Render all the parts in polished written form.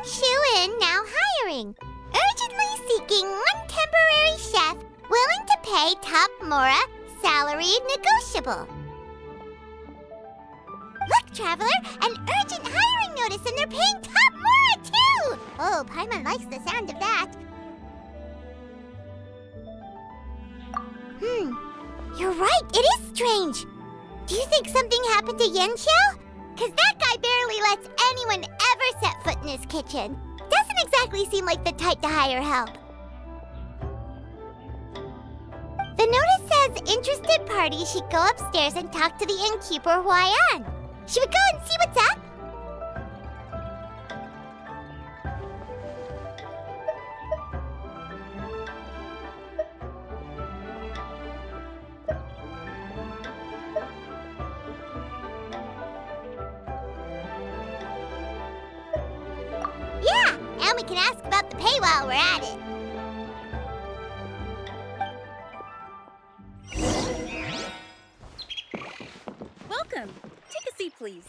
Shu-in now hiring. Urgently seeking one temporary chef willing to pay top Mora, salary negotiable. Look, Traveler, an urgent hiring notice and they're paying top Mora too! Oh, Paimon likes the sound of that. You're right, it is strange. Do you think something happened to Yanxiao? Cause that guy barely lets anyone ever set foot in his kitchen. Doesn't exactly seem like the type to hire help. The notice says interested parties should go upstairs and talk to the innkeeper Huayan. Should we go and see what's up? Yeah, and we can ask about the pay while we're at it. Welcome. Take a seat, please.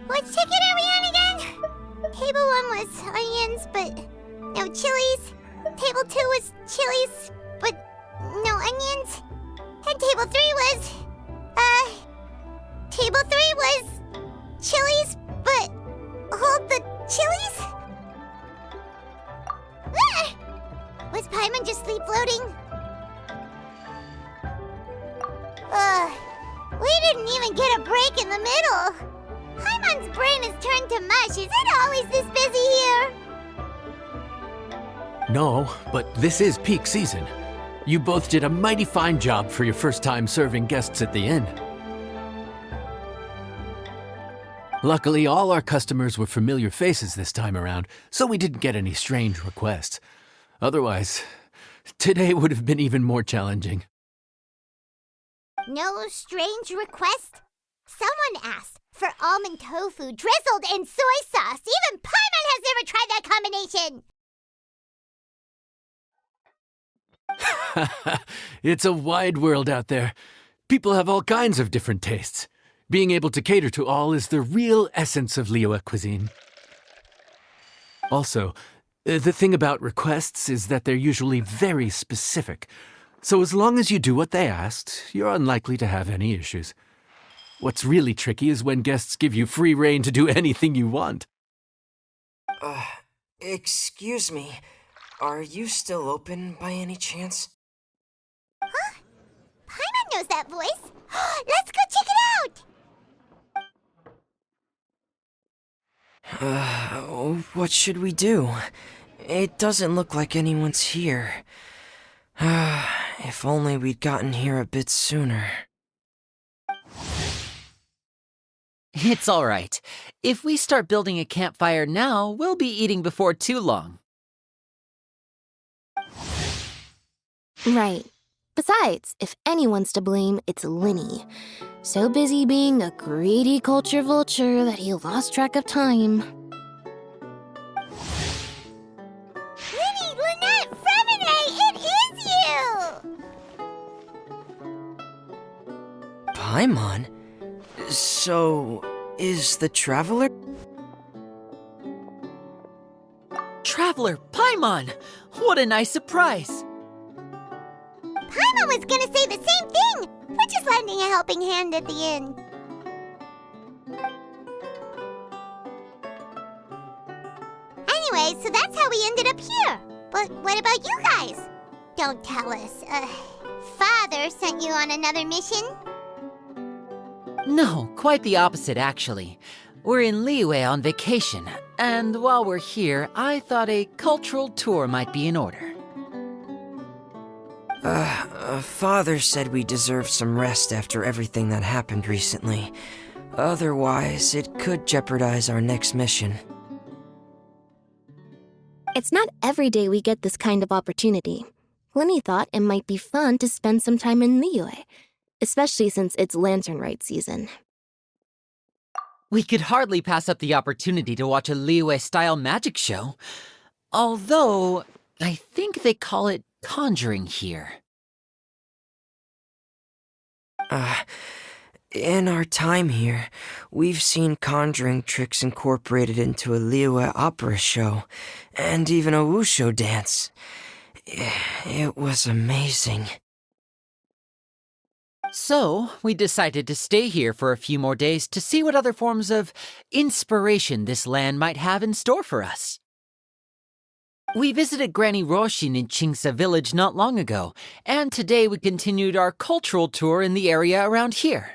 Which ticket are we on again? Table 1 was onions, but no chilies. Table 2 was chilies, but no onions. And table 3 was, table 3 was chilies, but hold the chilies? Ah! Was Paimon just sleep floating? We didn't even get a break in the middle. Paimon's brain has turned to mush. Is it always this busy here? No, but this is peak season. You both did a mighty fine job for your first time serving guests at the inn. Luckily, all our customers were familiar faces this time around, so we didn't get any strange requests. Otherwise, today would have been even more challenging. No strange request? Someone asked for almond tofu drizzled in soy sauce. Even Paimon has never tried that combination. It's a wide world out there. People have all kinds of different tastes. Being able to cater to all is the real essence of Liyue cuisine. Also, the thing about requests is that they're usually very specific. So as long as you do what they asked, you're unlikely to have any issues. What's really tricky is when guests give you free rein to do anything you want. Excuse me. Are you still open by any chance? Huh? Paimon knows that voice. Let's go check it out! What should we do? It doesn't look like anyone's here. If only we'd gotten here a bit sooner. It's all right. If we start building a campfire now, we'll be eating before too long. Right. Besides, if anyone's to blame, it's Linny. So busy being a greedy culture vulture that he lost track of time. Linny, Lynette, Fremine, it is you! Paimon? So, is the Traveler? Traveler, Paimon! What a nice surprise! Paimon was gonna say the same thing! We're just lending a helping hand at the inn. Anyway, so that's how we ended up here. But what about you guys? Don't tell us. Father sent you on another mission? No, quite the opposite, actually. We're in Liyue on vacation, and while we're here, I thought a cultural tour might be in order. Father said we deserve some rest after everything that happened recently. Otherwise, it could jeopardize our next mission. It's not every day we get this kind of opportunity. Lenny thought it might be fun to spend some time in Liyue, especially since it's lantern rite season. We could hardly pass up the opportunity to watch a Liyue-style magic show. Although, I think they call it conjuring here. In our time here, we've seen conjuring tricks incorporated into a Liyue opera show, and even a wushu dance. It was amazing. So, we decided to stay here for a few more days to see what other forms of inspiration this land might have in store for us. We visited Granny Roshin in Chingsa village not long ago, and today we continued our cultural tour in the area around here.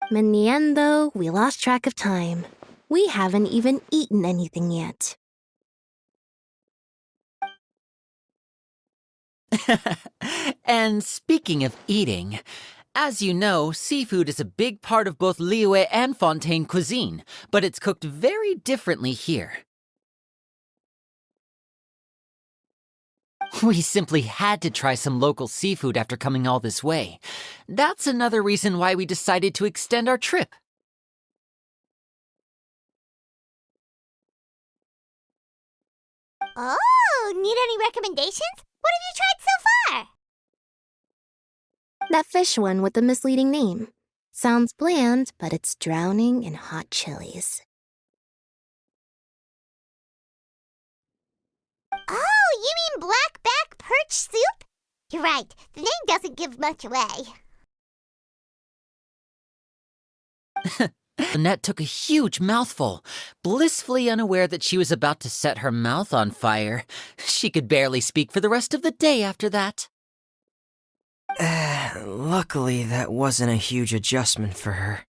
In the end, though, we lost track of time. We haven't even eaten anything yet. And speaking of eating, as you know, seafood is a big part of both Liyue and Fontaine cuisine, but it's cooked very differently here. We simply had to try some local seafood after coming all this way. That's another reason why we decided to extend our trip. Oh, need any recommendations? What have you tried so far? That fish one with the misleading name. Sounds bland, but it's drowning in hot chilies. Oh, you mean blackback perch soup? You're right, the name doesn't give much away. Annette took a huge mouthful, blissfully unaware that she was about to set her mouth on fire. She could barely speak for the rest of the day after that. Luckily, that wasn't a huge adjustment for her.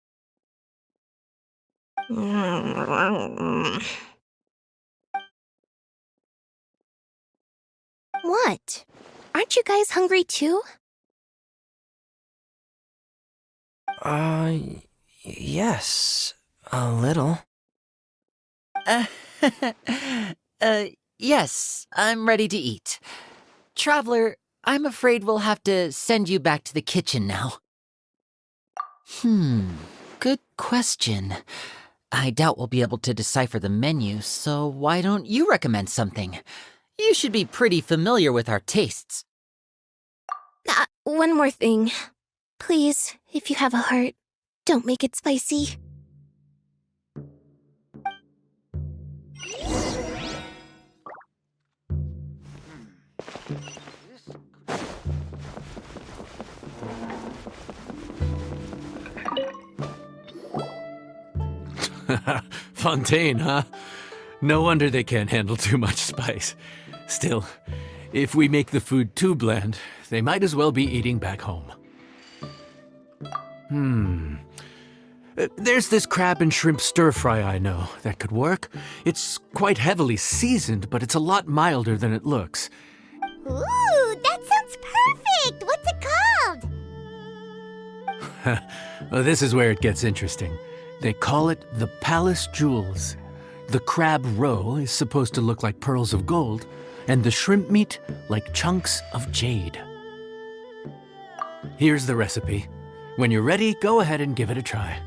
What? Aren't you guys hungry too? Yes, a little. Yes, I'm ready to eat. Traveler, I'm afraid we'll have to send you back to the kitchen now. Good question. I doubt we'll be able to decipher the menu, so why don't you recommend something? You should be pretty familiar with our tastes. One more thing. Please, if you have a heart, don't make it spicy. Fontaine, huh? No wonder they can't handle too much spice. Still, if we make the food too bland, they might as well be eating back home. There's this crab and shrimp stir-fry I know that could work. It's quite heavily seasoned, but it's a lot milder than it looks. Ooh, that sounds perfect! What's it called? Well, this is where it gets interesting. They call it the Palace Jewels. The crab roe is supposed to look like pearls of gold, and the shrimp meat like chunks of jade. Here's the recipe. When you're ready, go ahead and give it a try.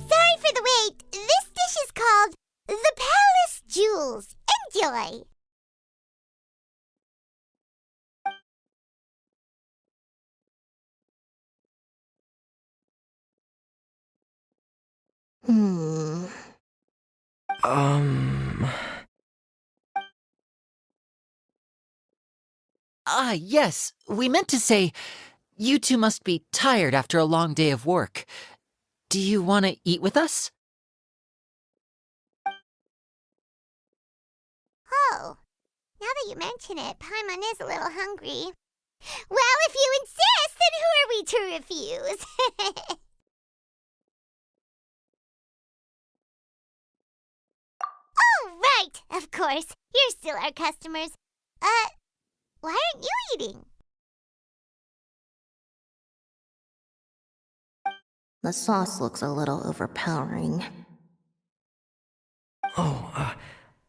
Sorry for the wait. This dish is called the Palace Jewels. Enjoy. Hmm. Ah, yes. We meant to say, you two must be tired after a long day of work. Do you want to eat with us? Oh, now that you mention it, Paimon is a little hungry. Well, if you insist, then who are we to refuse? Oh, right, of course. You're still our customers. Why aren't you eating? The sauce looks a little overpowering.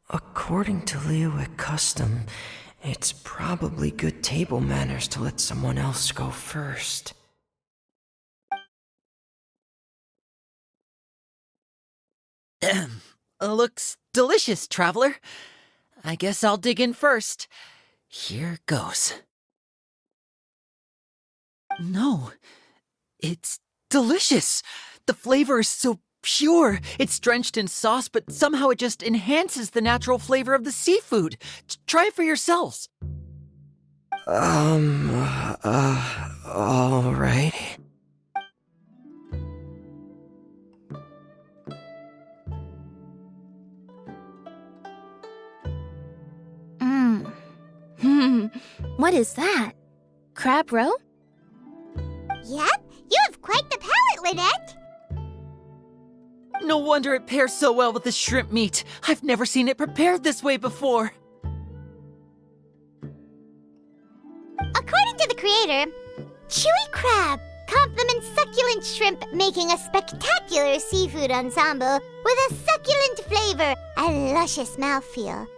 According to Liyue custom, it's probably good table manners to let someone else go first. Looks delicious, traveler. I guess I'll dig in first. Here goes. No, it's delicious. The flavor is so pure. It's drenched in sauce, but somehow it just enhances the natural flavor of the seafood. Try it for yourselves. Alright. What is that? Crab roe? Yep, you have quite the palate, Lynette. No wonder it pairs so well with the shrimp meat. I've never seen it prepared this way before. According to the creator, chewy crab complements succulent shrimp, making a spectacular seafood ensemble with a succulent flavor and luscious mouthfeel.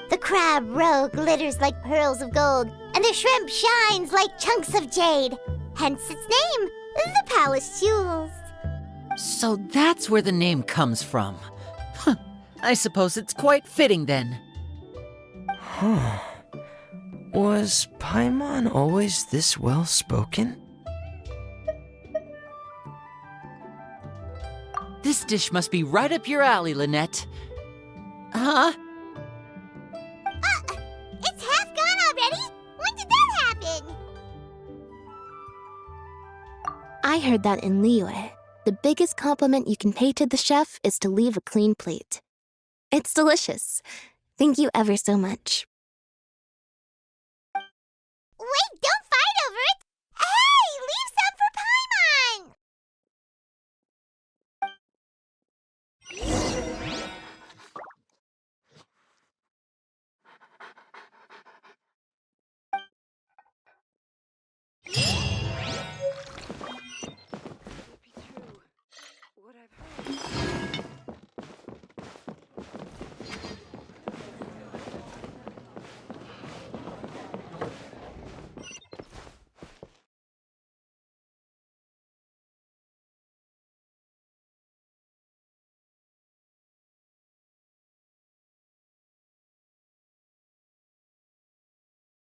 The crab roe glitters like pearls of gold, and the shrimp shines like chunks of jade. Hence its name, the Palace Jewels. So that's where the name comes from. Huh. I suppose it's quite fitting then. Huh. Was Paimon always this well-spoken? This dish must be right up your alley, Lynette. Huh? It's half gone already? When did that happen? I heard that in Liyue, the biggest compliment you can pay to the chef is to leave a clean plate. It's delicious. Thank you ever so much. Wait, don't